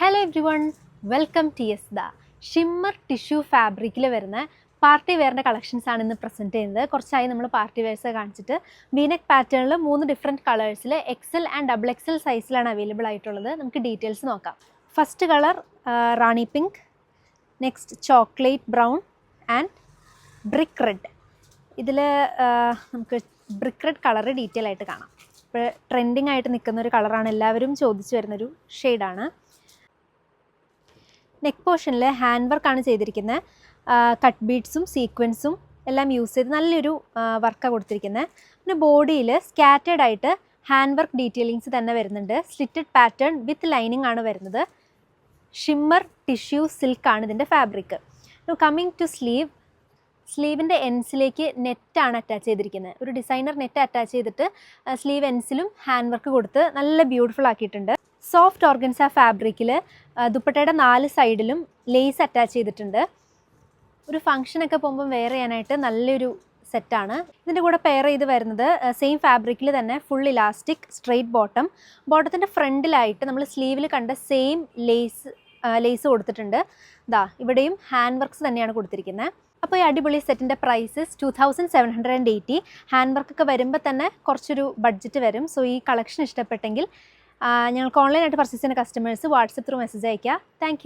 Hello everyone, welcome to യെസ്ദ. Shimmer tissue ഫാബ്രിക്കിൽ വരുന്ന പാർട്ടി വെയറിൻ്റെ കളക്ഷൻസ് ആണ് ഇന്ന് പ്രസൻറ്റ് ചെയ്യുന്നത്. കുറച്ചായി നമ്മൾ പാർട്ടി വെയർസ് കാണിച്ചിട്ട് വീനെക്ക് പാറ്റേണിൽ 3 ഡിഫറെൻറ്റ് കളേഴ്സിൽ എക്സൽ ആൻഡ് ഡബിൾ എക്സൽ സൈസിലാണ് അവൈലബിൾ ആയിട്ടുള്ളത്. നമുക്ക് ഡീറ്റെയിൽസ് നോക്കാം. First colour Rani pink, next chocolate brown and brick red. ഇതിൽ നമുക്ക് ബ്രിക്ക് റെഡ് കളർ ഡീറ്റെയിൽ ആയിട്ട് കാണാം. ഇപ്പോൾ ട്രെൻഡിങ് ആയിട്ട് നിൽക്കുന്ന ഒരു കളറാണ്, എല്ലാവരും ചോദിച്ചു വരുന്നൊരു ഷെയ്ഡാണ്. നെക്ക് പോർഷനിൽ ഹാൻഡ് വർക്കാണ് ചെയ്തിരിക്കുന്നത്. കട്ട് ബീഡ്സും സീക്വൻസും എല്ലാം യൂസ് ചെയ്ത് നല്ലൊരു വർക്കാണ് കൊടുത്തിരിക്കുന്നത്. പിന്നെ ബോഡിയിൽ സ്കാറ്റേഡ് ആയിട്ട് ഹാൻഡ് വർക്ക് ഡീറ്റെയിലിങ്സ് തന്നെ വരുന്നുണ്ട്. സ്ലിറ്റഡ് പാറ്റേൺ വിത്ത് ലൈനിങ് ആണ് വരുന്നത്. ഷിമ്മർ ടിഷ്യൂ സിൽക്കാണ് ഇതിൻ്റെ ഫാബ്രിക്. കമ്മിങ് ടു സ്ലീവിൻ്റെ എൻസിലേക്ക് നെറ്റാണ് അറ്റാച്ച് ചെയ്തിരിക്കുന്നത്. ഒരു ഡിസൈനർ നെറ്റ് അറ്റാച്ച് ചെയ്തിട്ട് സ്ലീവ് എൻസിലും ഹാൻഡ് വർക്ക് കൊടുത്ത് നല്ല ബ്യൂട്ടിഫുൾ ആക്കിയിട്ടുണ്ട്. സോഫ്റ്റ് ഓർഗൻസ ഫാബ്രിക്കിൽ ദുപ്പട്ടയുടെ 4 സൈഡിലും ലേസ് അറ്റാച്ച് ചെയ്തിട്ടുണ്ട്. ഒരു ഫംഗ്ഷനൊക്കെ പോകുമ്പം വെയർ ചെയ്യാനായിട്ട് നല്ലൊരു സെറ്റാണ്. ഇതിൻ്റെ കൂടെ പെയർ ചെയ്ത് വരുന്നത് സെയിം ഫാബ്രിക്കിൽ തന്നെ ഫുൾ ഇലാസ്റ്റിക് സ്ട്രെയിറ്റ് ബോട്ടത്തിൻ്റെ ഫ്രണ്ടിലായിട്ട് നമ്മൾ സ്ലീവിൽ കണ്ട സെയിം ലേസ് കൊടുത്തിട്ടുണ്ട്. ഇവിടെയും ഹാൻഡ് വർക്ക്സ് തന്നെയാണ് കൊടുത്തിരിക്കുന്നത്. അപ്പോൾ ഈ അടിപൊളി സെറ്റിൻ്റെ പ്രൈസ് 2780. ഹാൻഡ് വർക്കൊക്കെ വരുമ്പോൾ തന്നെ കുറച്ചൊരു ബഡ്ജറ്റ് വരും. സോ ഈ കളക്ഷൻ ഇഷ്ടപ്പെട്ടെങ്കിൽ ഞങ്ങൾക്ക് ഓൺലൈനായിട്ട് പർച്ചേസ് ചെയ്യുന്ന കസ്റ്റമേഴ്സ് വാട്സപ്പ് ത്രൂ മെസ്സേജ് അയയ്ക്കുക. താങ്ക്